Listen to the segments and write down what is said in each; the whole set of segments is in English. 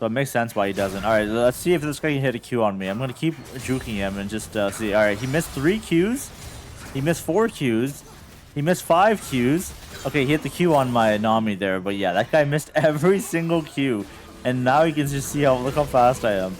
So it makes sense why he doesn't. All right, let's see if this guy can hit a Q on me. I'm going to keep juking him and just see. All right, he missed 3 Qs. He missed 4 Qs. He missed 5 Qs. Okay, he hit the Q on my Nami there. But yeah, that guy missed every single Q. And now you can just see look how fast I am.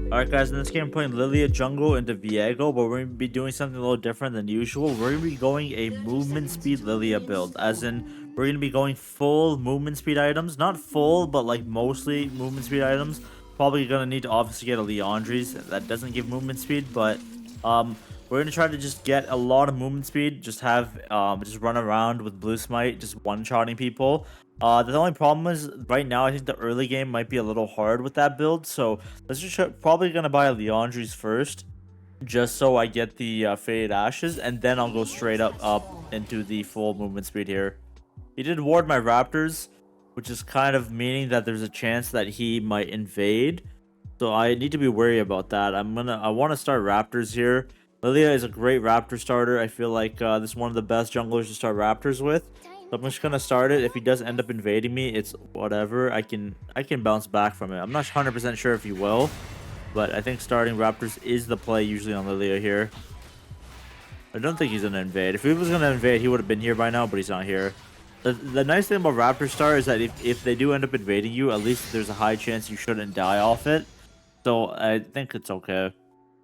Alright guys, in this game I'm playing Lillia jungle into Viego, but we're going to be doing something a little different than usual. We're going to be going a movement speed Lillia build, as in we're going to be going full movement speed items. Not full, but like mostly movement speed items. Probably going to need to obviously get a Leandri's that doesn't give movement speed, but we're going to try to just get a lot of movement speed, just have just run around with blue smite, just one-shotting people. The only problem is right now I think the early game might be a little hard with that build, so let's just probably gonna buy a Leandri's first, just so I get the faded ashes, and then I'll go straight up into the full movement speed here. He did ward my raptors, which is kind of meaning that there's a chance that he might invade, so I need to be wary about that. I want to start raptors here. Lillia is a great raptor starter. I feel like this is one of the best junglers to start raptors with. So I'm just gonna start it. If he does end up invading me, it's whatever. I can bounce back from it. I'm not 100% sure if he will, but I think starting Raptors is the play usually on Lillia here. I don't think he's gonna invade. If he was gonna invade, he would have been here by now, but he's not here. The nice thing about Raptor Star is that if they do end up invading you, at least there's a high chance you shouldn't die off it. So I think it's okay.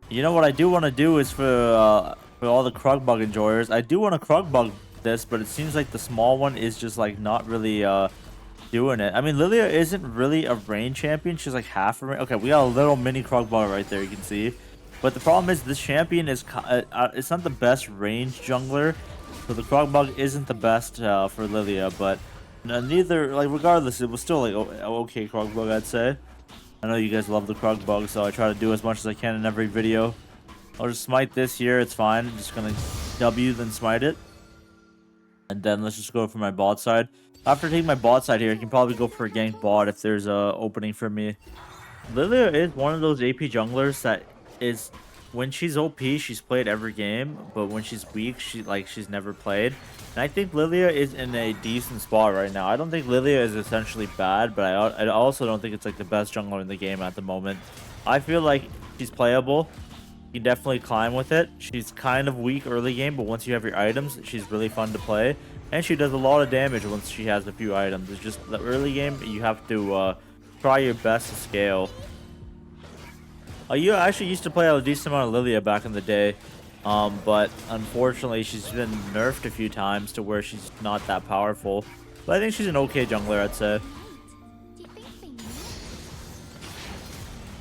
You know what I do want to do is for all the Krug Bug enjoyers, I do want to Krug Bug this, but it seems like the small one is just like not really doing it. I mean, Lillia isn't really a range champion. She's like half a range. Okay, we got a little mini Krug Bug right there, you can see. But the problem is this champion is it's not the best range jungler, so the Krug Bug isn't the best for Lillia. But neither, like, regardless, it was still like okay Krug Bug, I'd say. I know you guys love the Krug Bug, so I try to do as much as I can in every video. I'll just smite this here. It's fine. I'm just gonna W then smite it. And then let's just go for my bot side. After taking my bot side here, I can probably go for a gank bot if there's a opening for me. Lillia is one of those AP junglers that is, when she's OP, she's played every game, but when she's weak, she's never played. And I think Lillia is in a decent spot right now. I don't think Lillia is essentially bad, but I also don't think it's like the best jungler in the game at the moment. I feel like she's playable. You can definitely climb with it. She's kind of weak early game, but once you have your items, she's really fun to play. And she does a lot of damage once she has a few items. It's just the early game, you have to try your best to scale. You actually used to play a decent amount of Lillia back in the day. But unfortunately, she's been nerfed a few times to where she's not that powerful. But I think she's an okay jungler, I'd say.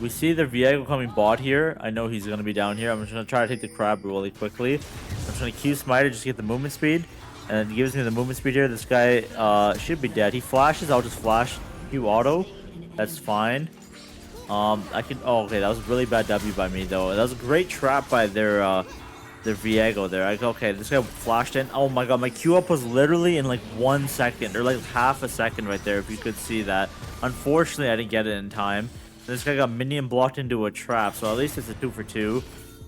We see the Viego coming bot here. I know he's going to be down here. I'm just going to try to take the crab really quickly. I'm just going to Q smite just to get the movement speed. And it gives me the movement speed here. This guy should be dead. He flashes. I'll just flash Q auto. That's fine. I can... Oh, okay. That was a really bad W by me, though. That was a great trap by their Viego there. Okay, this guy flashed in. Oh my god, my Q up was literally in like 1 second. Or like half a second right there, if you could see that. Unfortunately, I didn't get it in time. This guy got minion blocked into a trap, so at least it's a 2 for 2.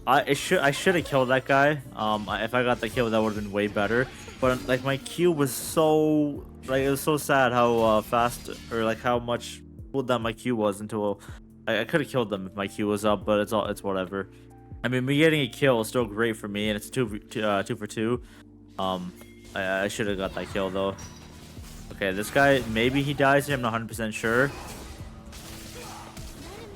I should have killed that guy. If I got the kill, that would have been way better. But like my Q was so it was so sad how fast or like how much cooldown my Q was until I could have killed them if my Q was up, but it's whatever. I mean, me getting a kill is still great for me, and it's 2 for 2. I should have got that kill though. Okay, this guy maybe he dies here. I'm not 100% sure.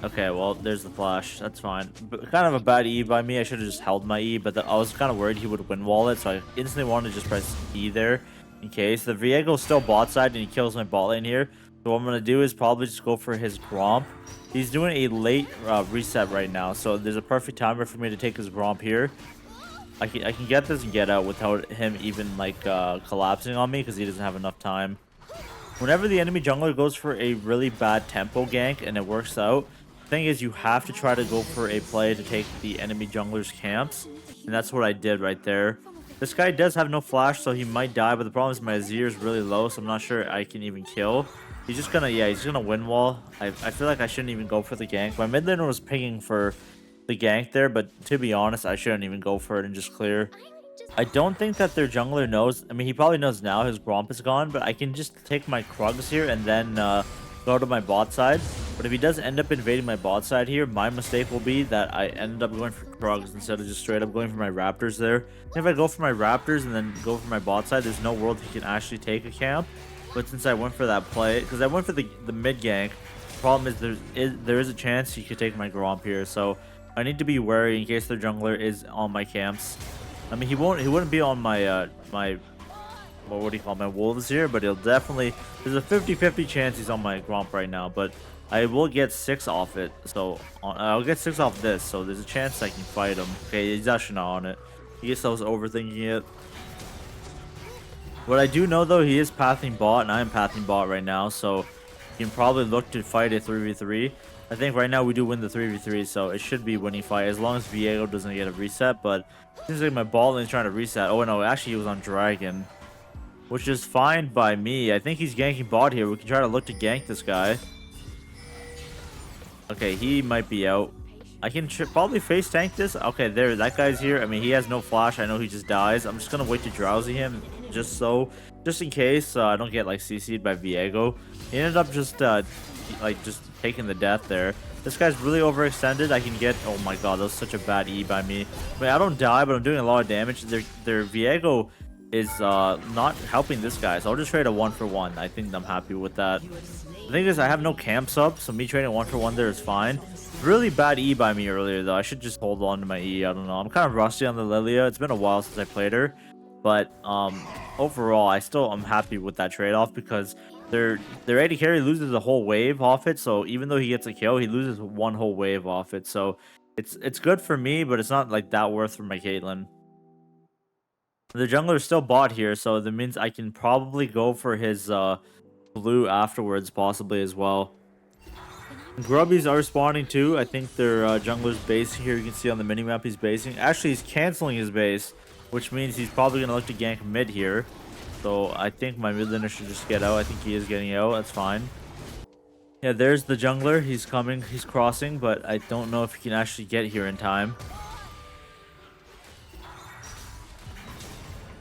Okay, well, there's the flash. That's fine. But kind of a bad E by me. I should have just held my E, but I was kind of worried he would win wall it, so I instantly wanted to just press E there in case. The Viego's still bot side, and he kills my bot lane here. So what I'm going to do is probably just go for his Gromp. He's doing a late reset right now, so there's a perfect timer for me to take his Gromp here. I can get this and get out without him even, like, collapsing on me, because he doesn't have enough time. Whenever the enemy jungler goes for a really bad tempo gank, and it works out, thing is you have to try to go for a play to take the enemy jungler's camps, and that's what I did right there. This guy does have no flash, so he might die, but the problem is my Azir is really low, so I'm not sure I can even kill. He's just gonna, yeah, he's gonna win wall. I feel like I shouldn't even go for the gank. My mid laner was pinging for the gank there, but to be honest, I shouldn't even go for it and just clear. I don't think that their jungler knows. I mean, he probably knows now his Gromp is gone, but I can just take my Krugs here and then go to my bot side. But if he does end up invading my bot side here, my mistake will be that I ended up going for Krugs instead of just straight up going for my Raptors there. If I go for my Raptors and then go for my bot side, there's no world he can actually take a camp. But since I went for that play, because I went for the mid gank, the problem is there is a chance he could take my Gromp here. So I need to be wary in case their jungler is on my camps. I mean, he wouldn't be on my what do you call my wolves here, but he'll definitely, there's a 50-50 chance he's on my Gromp right now, but I will get 6 off it, so I'll get 6 off this, so there's a chance I can fight him. Okay, he's actually not on it. He gets those overthinking it. What I do know though, he is pathing bot, and I am pathing bot right now, so you can probably look to fight a 3v3. I think right now we do win the 3v3, so it should be a winning fight as long as Viego doesn't get a reset, but it seems like my bot lane's trying to reset. Oh no, actually he was on Dragon, which is fine by me. I think he's ganking bot here. We can try to look to gank this guy. Okay, he might be out. I can probably face tank this. Okay, there, that guy's here. I mean, he has no flash. I know he just dies. I'm just gonna wait to drowsy him, just in case I don't get like CC'd by Viego. He ended up just taking the death there. This guy's really overextended. I can get, oh my god, that was such a bad E by me. I mean, I don't die, but I'm doing a lot of damage. Their Viego is not helping this guy, so I'll just trade a 1-for-1. I think I'm happy with that. The thing is, I have no camps up, so me trading 1-for-1 there is fine. Really bad E by me earlier, though. I should just hold on to my E. I don't know. I'm kind of rusty on the Lillia. It's been a while since I played her, but overall, I'm happy with that trade-off because their AD carry loses a whole wave off it. So even though he gets a kill, he loses one whole wave off it. So it's good for me, but it's not like that worth for my Caitlyn. The jungler is still bot here, so that means I can probably go for his blue afterwards, possibly as well. Grubbies are spawning too. I think their jungler's basing here. You can see on the minimap he's basing. Actually, he's canceling his base, which means he's probably going to look to gank mid here. So I think my mid laner should just get out. I think he is getting out. That's fine. Yeah, there's the jungler. He's coming. He's crossing, but I don't know if he can actually get here in time.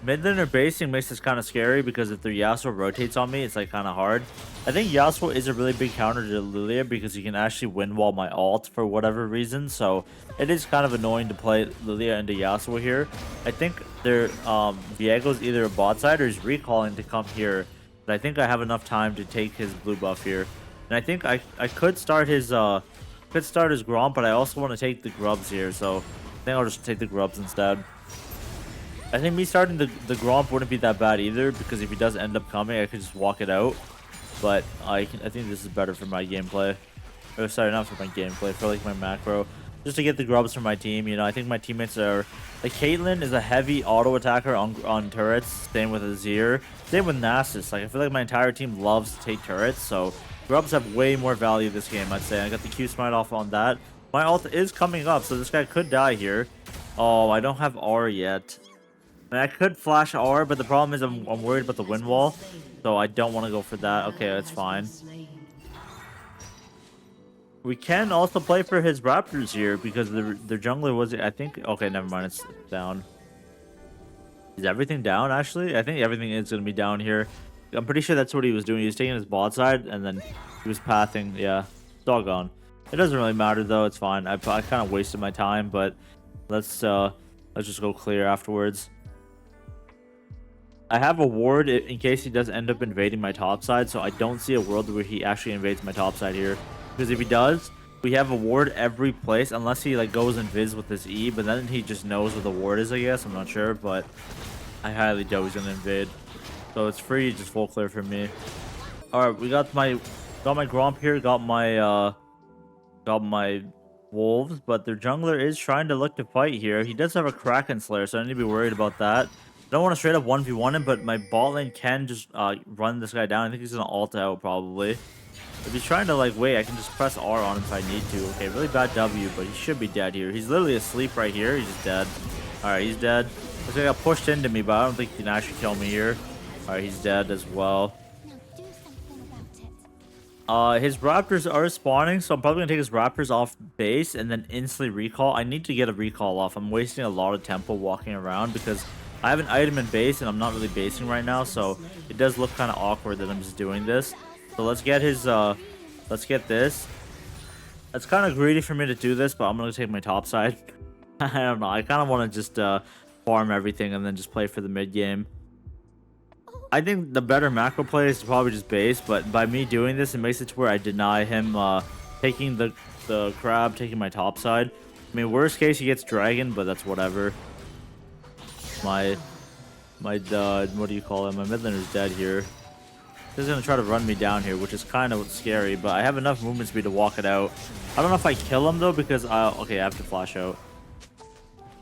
Mid laner basing makes this kind of scary because if their Yasuo rotates on me, it's like kind of hard. I think Yasuo is a really big counter to Lillia because you can actually win wall my ult for whatever reason. So it is kind of annoying to play Lillia into Yasuo here. I think their Viego's either a bot side or he's recalling to come here. But I think I have enough time to take his blue buff here. And I think I could start his Gromp, but I also want to take the Grubs here. So I think I'll just take the Grubs instead. I think me starting the Gromp wouldn't be that bad either, because if he does end up coming, I could just walk it out. But I think this is better for my gameplay. Oh, sorry, not for my gameplay, for like my macro. Just to get the Grubs for my team, you know, I think my teammates are... Like, Caitlyn is a heavy auto attacker on turrets, same with Azir, same with Nasus. Like, I feel like my entire team loves to take turrets, so Grubs have way more value this game, I'd say. I got the Q smite off on that. My ult is coming up, so this guy could die here. Oh, I don't have R yet. I mean, I could flash R, but the problem is I'm worried about the wind wall, so I don't want to go for that. Okay, that's fine. We can also play for his Raptors here because their jungler was, I think... Okay, never mind, it's down. Is everything down, actually? I think everything is going to be down here. I'm pretty sure that's what he was doing. He was taking his bot side, and then he was pathing. Yeah, it's all gone. It doesn't really matter, though. It's fine. I kind of wasted my time, but let's just go clear afterwards. I have a ward in case he does end up invading my top side, so I don't see a world where he actually invades my top side here. Because if he does, we have a ward every place, unless he like goes invis with his E, but then he just knows where the ward is, I guess. I'm not sure, but I highly doubt he's gonna invade. So it's free, just full clear for me. Alright, we got my Gromp here, got my wolves, but their jungler is trying to look to fight here. He does have a Kraken Slayer, so I need to be worried about that. I don't want to straight up 1v1 him, but my bot lane can just run this guy down. I think he's going to ult out, probably. If he's trying to, like, wait, I can just press R on him if I need to. Okay, really bad W, but he should be dead here. He's literally asleep right here. He's just dead. Alright, he's dead. Looks like he got pushed into me, but I don't think he can actually kill me here. Alright, he's dead as well. His Raptors are spawning, so I'm probably going to take his Raptors off base and then instantly recall. I need to get a recall off. I'm wasting a lot of tempo walking around because I have an item in base and I'm not really basing right now, so it does look kind of awkward that I'm just doing this. So let's get his Let's get this. It's kind of greedy for me to do this, but I'm gonna take my top side. I don't know. I kind of want to just farm everything and then just play for the mid game. I think the better macro play is to probably just base, but by me doing this, it makes it to where I deny him taking the crab, taking my top side. I mean, worst case, he gets dragon, but that's whatever. My what do you call it? My mid laner's dead here. He's gonna try to run me down here, which is kind of scary, but I have enough movement speed to walk it out. I don't know if I kill him though, because okay, I have to flash out.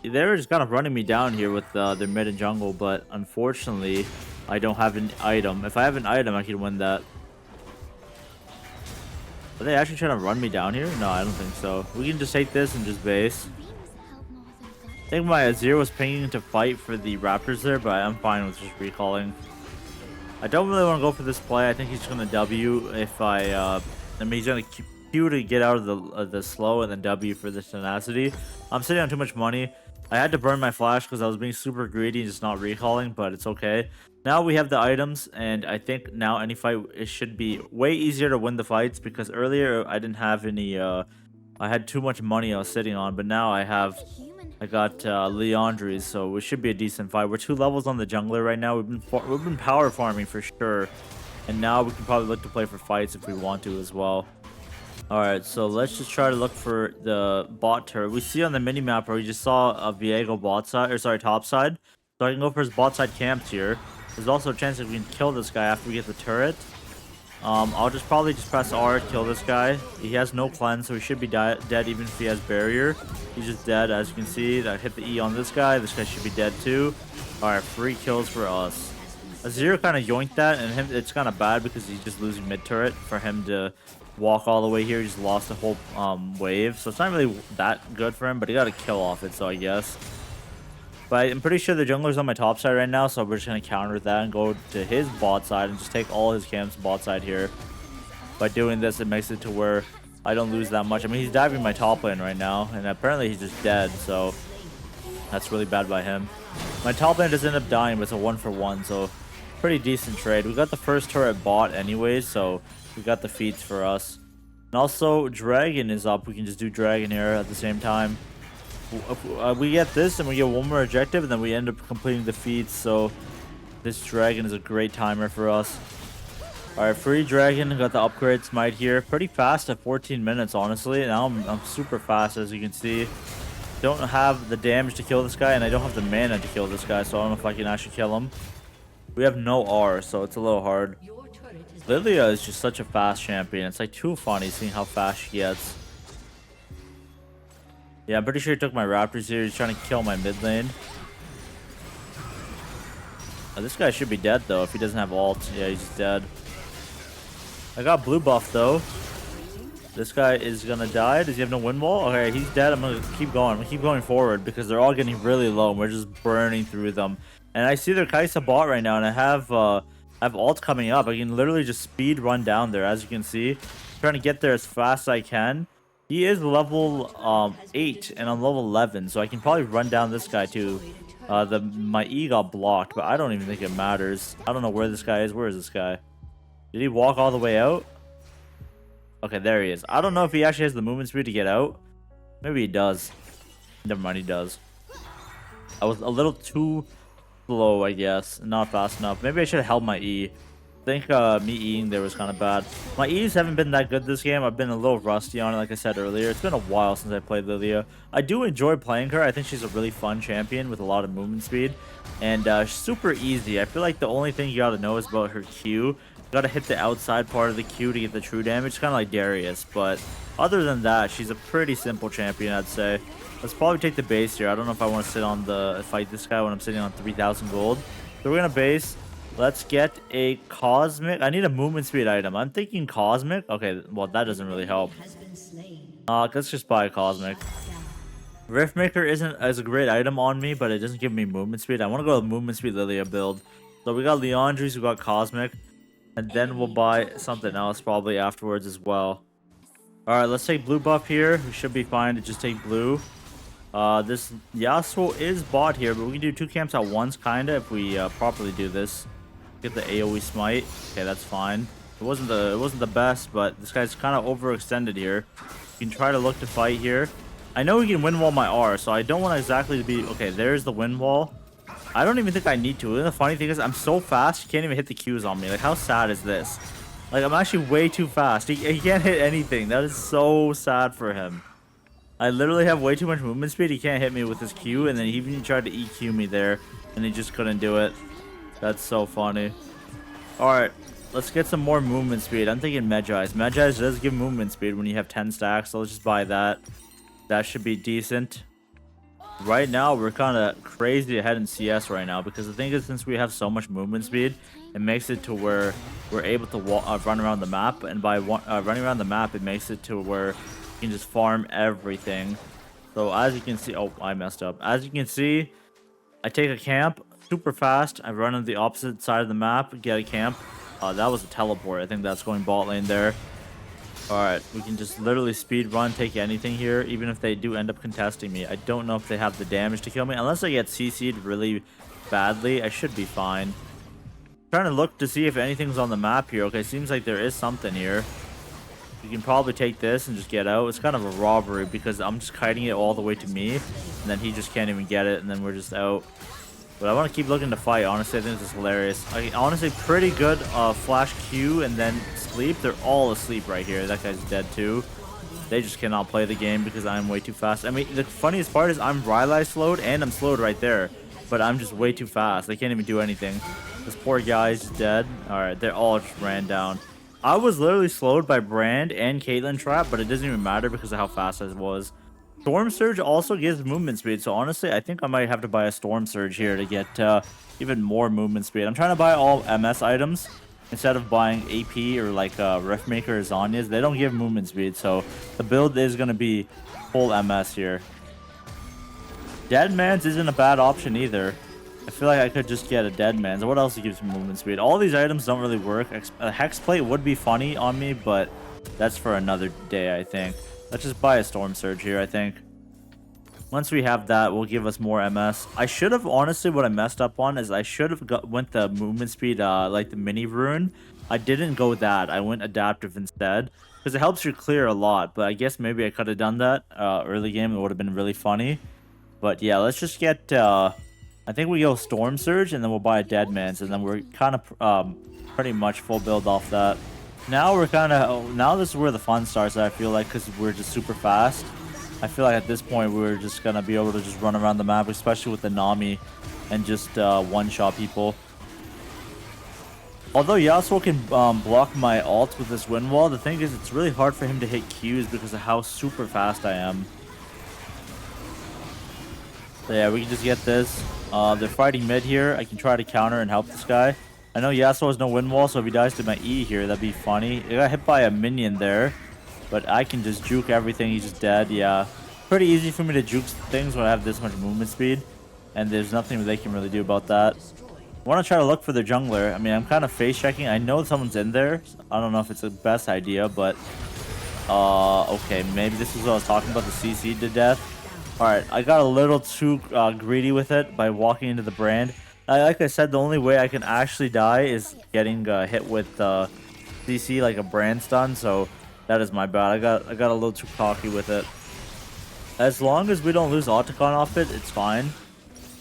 They're just kind of running me down here with their mid and jungle, but unfortunately, I don't have an item. If I have an item, I can win that. Are they actually trying to run me down here? No, I don't think so. We can just take this and just base. I think my Azir was pinging to fight for the Raptors there, but I'm fine with just recalling. I don't really want to go for this play. I think he's going to W if I mean, he's going to Q to get out of the slow and then W for the tenacity. I'm sitting on too much money. I had to burn my flash because I was being super greedy and just not recalling, but it's okay. Now we have the items, and I think now any fight, it should be way easier to win the fights, because earlier I didn't have any, I had too much money I was sitting on, but now I got Leandri's, so it should be a decent fight. We're 2 levels on the jungler right now. We've been power farming for sure, and now we can probably look to play for fights if we want to as well. Alright, so let's just try to look for the bot turret. We see on the mini map where we just saw a Viego bot side, or sorry, top side. So I can go for his bot side camps here. There's also a chance that we can kill this guy after we get the turret. I'll probably press R, kill this guy. He has no cleanse, so he should be dead even if he has barrier. He's just dead, as you can see. I hit the E on this guy. This guy should be dead too. Alright, 3 kills for us. Azir kind of yoinked that, and it's kind of bad because he's just losing mid turret. For him to walk all the way here, he just lost the whole wave. So it's not really that good for him, but he got a kill off it, so I guess. But I'm pretty sure the jungler's on my top side right now, so we're just going to counter that and go to his bot side and just take all his camps bot side here. By doing this, it makes it to where I don't lose that much. I mean, he's diving my top lane right now, and apparently he's just dead, so that's really bad by him. My top lane does end up dying, but it's a 1-for-1, so pretty decent trade. We got the first turret bot anyways, so we got the feats for us. And also, dragon is up. We can just do dragon here at the same time. We get this and we get one more objective, and then we end up completing the feats, so this dragon is a great timer for us. Alright, free dragon, got the upgrade smite here. Pretty fast at 14 minutes, honestly. Now I'm super fast, as you can see. Don't have the damage to kill this guy, and I don't have the mana to kill this guy, so I don't know if I can actually kill him. We have no R, so it's a little hard. Lillia is just such a fast champion. It's like too funny seeing how fast she gets. Yeah, I'm pretty sure he took my Raptors here. He's trying to kill my mid lane. This guy should be dead, though, if he doesn't have ult. Yeah, he's dead. I got blue buff, though. This guy is going to die. Does he have no wind wall? Okay, he's dead. I'm going to keep going. I'm going to keep going forward because they're all getting really low, and we're just burning through them. And I see their Kai'Sa bot right now, and I have ult coming up. I can literally just speed run down there, as you can see. I'm trying to get there as fast as I can. He is level 8 and I'm level 11, so I can probably run down this guy too. My E got blocked, but I don't even think it matters. I don't know where this guy is. Where is this guy? Did he walk all the way out? Okay, there he is. I don't know if he actually has the movement speed to get out. Maybe he does. Never mind, he does. I was a little too slow, I guess. Not fast enough. Maybe I should have held my E. I think me Eing there was kind of bad. My E's haven't been that good this game. I've been a little rusty on it, like I said earlier. It's been a while since I played Lillia. I do enjoy playing her. I think she's a really fun champion with a lot of movement speed. And super easy. I feel like the only thing you gotta know is about her Q. You gotta hit the outside part of the Q to get the true damage. It's kind of like Darius. But other than that, she's a pretty simple champion, I'd say. Let's probably take the base here. I don't know if I want to sit on fight this guy when I'm sitting on 3,000 gold. So we're gonna base. Let's get a cosmic. I need a movement speed item. I'm thinking cosmic. Okay, well, that doesn't really help. Let's just buy a cosmic. Riftmaker isn't as a great item on me, but it doesn't give me movement speed. I want to go with movement speed Lillia build. So we got Leandri's, we got cosmic, and then we'll buy something else probably afterwards as well. Alright, let's take blue buff here. We should be fine to just take blue. This Yasuo is bot here, but we can do 2 camps at once, kinda, if we properly do this. Get the AoE smite. Okay, that's fine. wasn't the best, but this guy's kind of overextended here. You can try to look to fight here. I know he can wind wall my R, so I don't want exactly to be okay. There's the wind wall. I don't even think I need to. And the funny thing is, I'm so fast, he can't even hit the Qs on me. Like, how sad is this? Like, I'm actually way too fast. He can't hit anything. That is so sad for him. I literally have way too much movement speed. He can't hit me with his Q, and then he even tried to EQ me there, and he just couldn't do it. That's so funny. Alright, let's get some more movement speed. I'm thinking Medjai's. Medjai's does give movement speed when you have 10 stacks, so let's just buy that. That should be decent. Right now, we're kind of crazy ahead in CS right now, because the thing is, since we have so much movement speed, it makes it to where we're able to run around the map, and by running around the map, it makes it to where you can just farm everything. So as you can see, oh, I messed up. As you can see, I take a camp super fast. I run on the opposite side of the map, get a camp. That was a teleport. I think that's going bot lane there. Alright, we can just literally speed run, take anything here, even if they do end up contesting me. I don't know if they have the damage to kill me. Unless I get CC'd really badly, I should be fine. Trying to look to see if anything's on the map here. Okay, seems like there is something here. You can probably take this and just get out. It's kind of a robbery because I'm just kiting it all the way to me, and then he just can't even get it, and then we're just out. But I want to keep looking to fight. Honestly, I think this is hilarious. Honestly, pretty good flash Q and then sleep. They're all asleep right here. That guy's dead too. They just cannot play the game because I'm way too fast. I mean, the funniest part is I'm Rylai slowed and I'm slowed right there. But I'm just way too fast. They can't even do anything. This poor guy is dead. Alright, they all just ran down. I was literally slowed by Brand and Caitlyn Trap, but it doesn't even matter because of how fast I was. Storm Surge also gives movement speed, so honestly, I think I might have to buy a Storm Surge here to get even more movement speed. I'm trying to buy all MS items instead of buying AP or like Riftmaker or Zhonya's. They don't give movement speed, so the build is going to be full MS here. Deadman's isn't a bad option either. I feel like I could just get a Deadman's. What else gives me movement speed? All these items don't really work. A Hex Plate would be funny on me, but that's for another day, I think. Let's just buy a Storm Surge here, I think. Once we have that, will give us more MS. I should have, honestly, what I messed up on is I should have went the movement speed, like the mini rune. I didn't go that. I went adaptive instead, because it helps you clear a lot. But I guess maybe I could have done that early game. It would have been really funny. But yeah, let's just get, I think we go Storm Surge, and then we'll buy a Deadman's, and then we're kind of pretty much full build off that. Now we're kind of, now this is where the fun starts, I feel like, because we're just super fast. I feel like at this point we're just going to be able to just run around the map, especially with the Nami, and just one-shot people. Although Yasuo can block my ult with this wind wall, the thing is it's really hard for him to hit Qs because of how super fast I am. So yeah, we can just get this. They're fighting mid here. I can try to counter and help this guy. I know Yasuo has no wind wall, so if he dies to my E here, that'd be funny. He got hit by a minion there, but I can just juke everything. He's just dead. Yeah, pretty easy for me to juke things when I have this much movement speed, and there's nothing they can really do about that. I want to try to look for the jungler. I mean, I'm kind of face checking. I know someone's in there. I don't know if it's the best idea, but okay, maybe this is what I was talking about, the CC to death. Alright, I got a little too greedy with it by walking into the Brand. Like I said, the only way I can actually die is getting hit with CC like a Brand stun, so that is my bad. I got a little too cocky with it. As long as we don't lose Otacon off it, it's fine.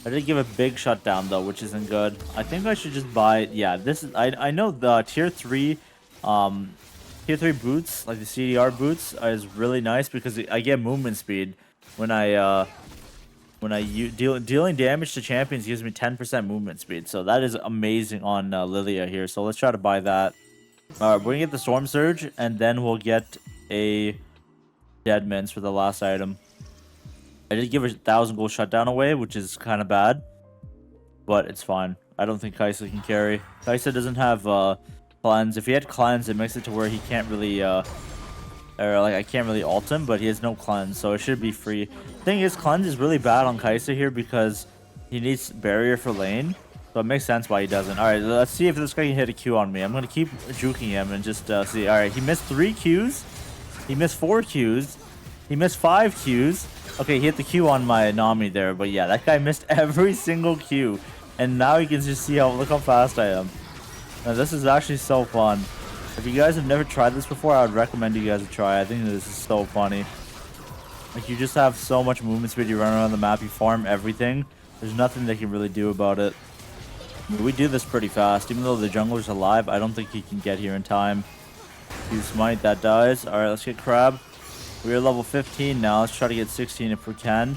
I did give a big shutdown though, which isn't good. I think I should just buy, yeah, this is, I know the tier 3 boots, like the CDR boots, is really nice because I get movement speed. When dealing damage to champions gives me 10% movement speed, so that is amazing on Lillia here. So let's try to buy that. We're gonna get the Storm Surge, and then we'll get a Deadman's for the last item. I did give a 1,000 gold shutdown away, which is kind of bad, but it's fine. I don't think Kai'Sa can carry. Kai'Sa doesn't have cleanse. If he had cleanse, it makes it to where he can't really or like I can't really ult him, but he has no cleanse, so it should be free. Thing is, cleanse is really bad on Kai'Sa here because he needs barrier for lane, so it makes sense why he doesn't. All right, let's see if this guy can hit a Q on me. I'm gonna keep juking him and just see. All right, he missed 3 Qs, he missed 4 Qs, he missed 5 Qs. Okay, he hit the Q on my Nami there, but yeah, that guy missed every single Q, and now you can just see look how fast I am. Now this is actually so fun. If you guys have never tried this before, I would recommend you guys to try. I think this is so funny. Like, you just have so much movement speed. You run around the map, you farm everything. There's nothing they can really do about it. We do this pretty fast. Even though the jungler's alive, I don't think he can get here in time. Q smite, that dies. Alright, let's get Crab. We're level 15 now. Let's try to get 16 if we can.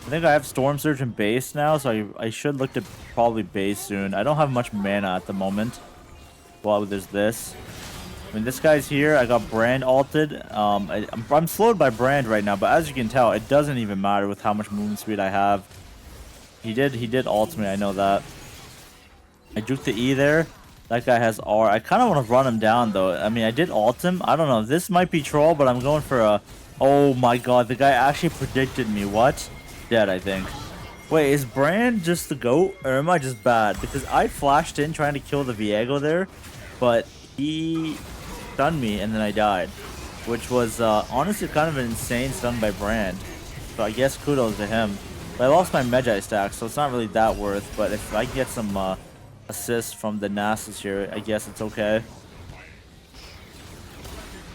I think I have Storm Surge and base now, so I should look to probably base soon. I don't have much mana at the moment. Well, there's this. I mean, this guy's here. I got Brand alted. I'm slowed by Brand right now, but as you can tell, it doesn't even matter with how much movement speed I have. He did ult me, I know that. I juked the E there. That guy has R. I kind of want to run him down, though. I mean, I did ult him. I don't know. This might be troll, but I'm going for a... Oh my god, the guy actually predicted me. What? Dead, I think. Wait, is Brand just the GOAT, or am I just bad? Because I flashed in trying to kill the Viego there, but he stunned me and then I died, which was honestly kind of an insane stun by Brand. So I guess kudos to him. But I lost my Magi stack, so it's not really that worth. But if I get some assists from the Nasus here, I guess it's okay.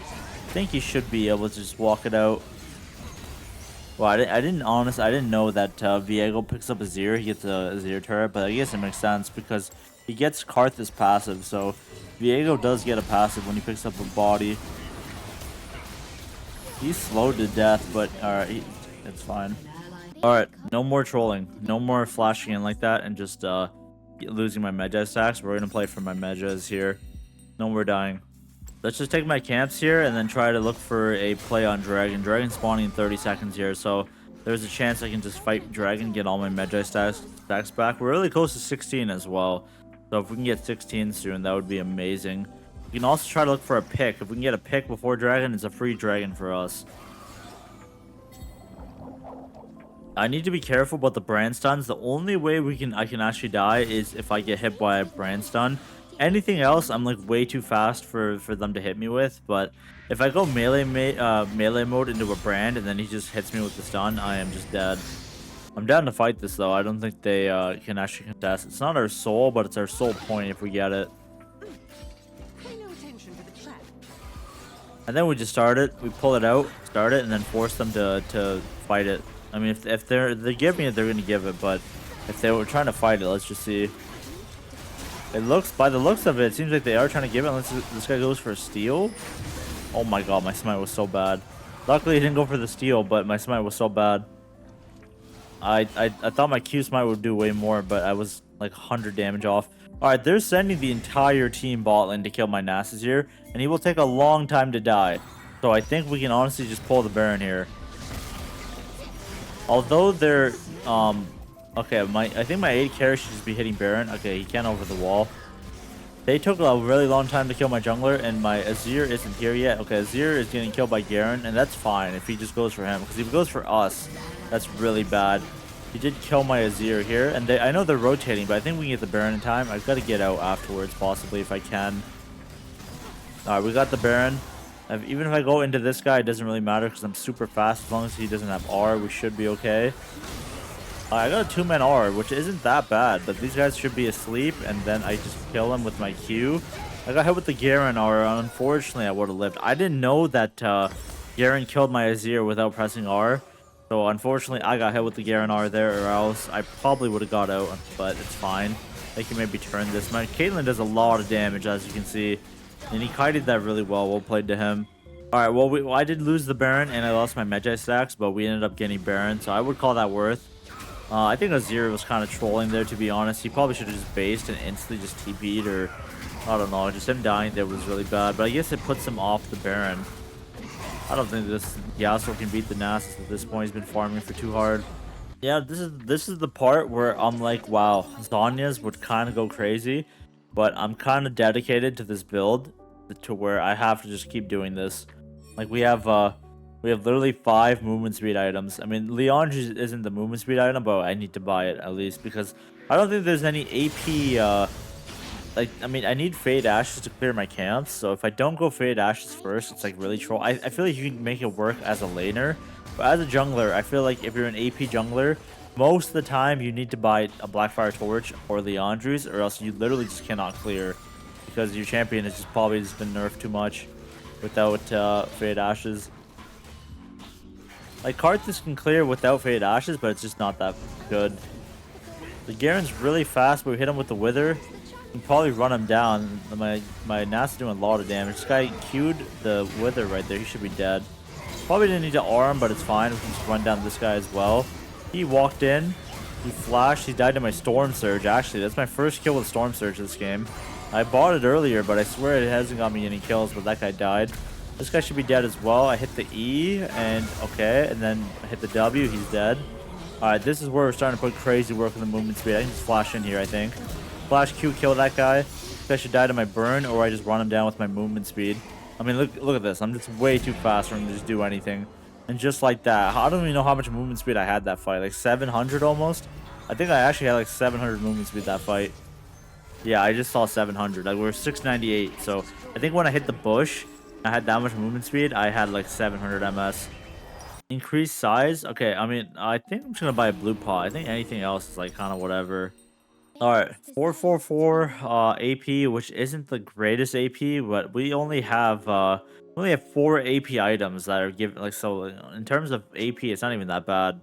I think he should be able to just walk it out. Well, I didn't know that Viego picks up a Azir. He gets a Azir turret, but I guess it makes sense because he gets Karthus passive, so Viego does get a passive when he picks up a body. He's slowed to death, but alright, it's fine. Alright, no more trolling. No more flashing in like that and just losing my Magi stacks. We're gonna play for my Megas here. No more dying. Let's just take my camps here and then try to look for a play on Dragon. Dragon spawning in 30 seconds here, so there's a chance I can just fight Dragon, get all my Magi stacks back. We're really close to 16 as well, so if we can get 16 soon, that would be amazing. We can also try to look for a pick. If we can get a pick before Dragon, it's a free Dragon for us. I need to be careful about the brand stuns. The only way I can actually die is if I get hit by a brand stun. Anything else, I'm like way too fast for them to hit me with. But if I go melee mode into a brand and then he just hits me with the stun, I am just dead. I'm down to fight this though. I don't think they can actually contest. It's not our soul, but it's our soul point if we get it. And then we just start it. We pull it out, start it, and then force them to fight it. I mean, if they're giving it, they're gonna give it. But if they were trying to fight it, let's just see. It looks, by the looks of it, it seems like they are trying to give it. Unless this guy goes for a steal. Oh my god, my smite was so bad. Luckily, he didn't go for the steal, but my smite was so bad. I thought my Q smite would do way more, but I was like 100 damage off. Alright, they're sending the entire team bot lane to kill my Nasus here, and he will take a long time to die. So I think we can honestly just pull the Baron here. Although they're, okay, I think my AD carry should just be hitting Baron. Okay, he can't over the wall. They took a really long time to kill my jungler, and my Azir isn't here yet. Okay, Azir is getting killed by Garen, and that's fine if he just goes for him. Because if he goes for us, that's really bad. He did kill my Azir here, and I know they're rotating, but I think we can get the Baron in time. I've got to get out afterwards, possibly, if I can. Alright, we got the Baron. Even if I go into this guy, it doesn't really matter because I'm super fast. As long as he doesn't have R, we should be okay. I got a 2-man R, which isn't that bad, but these guys should be asleep, and then I just kill them with my Q. I got hit with the Garen R, and unfortunately I would have lived. I didn't know that Garen killed my Azir without pressing R, so unfortunately I got hit with the Garen R there, or else I probably would have got out, but it's fine. I can maybe turn this. My Caitlyn does a lot of damage, as you can see, and he kited that really well. Well played to him. Alright, well, I did lose the Baron, and I lost my Magi stacks, but we ended up getting Baron, so I would call that worth. I think Azir was kind of trolling there, to be honest. He probably should have just based and instantly just TP'd, or I don't know, just him dying there was really bad. But I guess it puts him off the Baron. I don't think this Yasuo can beat the Nasus at this point. He's been farming for too hard. Yeah, this is the part where I'm like, wow, Zhonya's would kind of go crazy, but I'm kind of dedicated to this build to where I have to just keep doing this. Like we have literally 5 movement speed items. I mean, Leon isn't the movement speed item, but I need to buy it at least because I don't think there's any AP. Like, I mean, I need Fade Ashes to clear my camps. So if I don't go Fade Ashes first, it's like really troll. I feel like you can make it work as a laner, but as a jungler, I feel like if you're an AP jungler, most of the time you need to buy a Blackfire Torch or Leandre's, or else you literally just cannot clear because your champion has just probably just been nerfed too much without Faded Ashes. Like, Karthus can clear without Faded Ashes, but it's just not that good. The Garen's really fast, but we hit him with the Wither. We can probably run him down. My Nas is doing a lot of damage. This guy queued the Wither right there. He should be dead. Probably didn't need to arm, but it's fine. We can just run down this guy as well. He walked in. He flashed. He died to my Storm Surge, actually. That's my first kill with Storm Surge this game. I bought it earlier, but I swear it hasn't got me any kills, but that guy died. This guy should be dead as well. I hit the E, and okay, and then I hit the W. He's dead. Alright, this is where we're starting to put crazy work on the movement speed. I can just flash in here, I think. Flash Q, kill that guy. This guy should die to my burn, or I just run him down with my movement speed. I mean, look at this. I'm just way too fast for him to just do anything. And just like that. I don't even know how much movement speed I had that fight. Like 700 almost? I think I actually had like 700 movement speed that fight. Yeah, I just saw 700. Like, we were 698. So, I think when I hit the bush, I had that much movement speed, I had like 700 MS. Increase size? Okay, I mean, I think I'm just gonna buy a blue pot. I think anything else is like kind of whatever. Alright, 444 AP, which isn't the greatest AP, but we only have 4 AP items that are given, like, so in terms of AP, it's not even that bad.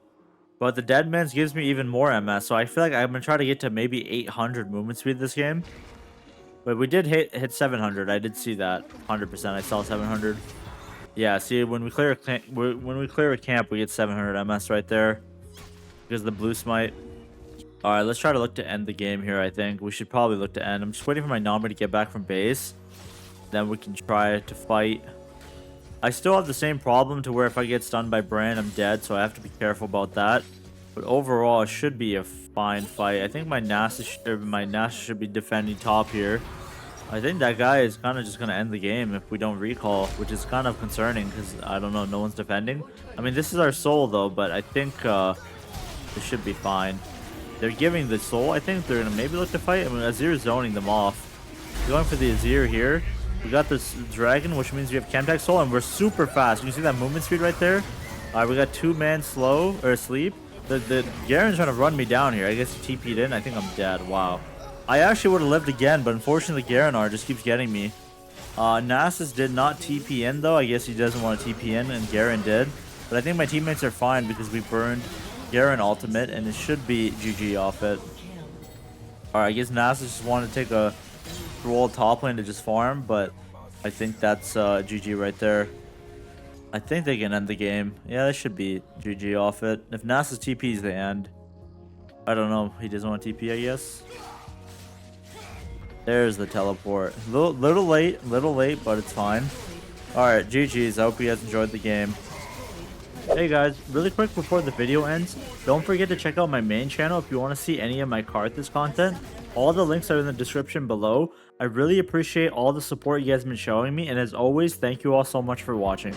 But the Dead Man's gives me even more MS, so I feel like I'm gonna try to get to maybe 800 movement speed this game. But we did hit 700. I did see that 100%. I saw 700. Yeah, see, when we clear a camp, we get 700 MS right there because of the blue smite. All right, let's try to look to end the game here. I think we should probably look to end. I'm just waiting for my Nomad to get back from base, then we can try to fight. I still have the same problem to where if I get stunned by Bran, I'm dead, so I have to be careful about that. But overall, it should be a fine fight. I think my Nasa should be defending top here. I think that guy is kind of just going to end the game if we don't recall, which is kind of concerning because, I don't know, no one's defending. I mean, this is our soul, though, but I think it should be fine. They're giving the soul. I think they're going to maybe look to fight. I mean, Azir's zoning them off. We're going for the Azir here. We got this dragon, which means we have Chemtech soul, and we're super fast. You can see that movement speed right there? We got 2-man slow, or asleep. The Garen's trying to run me down here. I guess he TP'd in. I think I'm dead. Wow. I actually would have lived again, but unfortunately Garenar just keeps getting me. Nasus did not TP in, though. I guess he doesn't want to TP in, and Garen did. But I think my teammates are fine because we burned Garen ultimate, and it should be GG off it. Alright, I guess Nasus just wanted to take a roll top lane to just farm, but I think that's GG right there. I think they can end the game. Yeah, that should be GG off it. If Nasus TPs, they end. I don't know. He doesn't want to TP, I guess. There's the teleport. Little late, but it's fine. Alright, GG's. I hope you guys enjoyed the game. Hey guys, really quick before the video ends, don't forget to check out my main channel if you want to see any of my Karthus content. All the links are in the description below. I really appreciate all the support you guys have been showing me, and as always, thank you all so much for watching.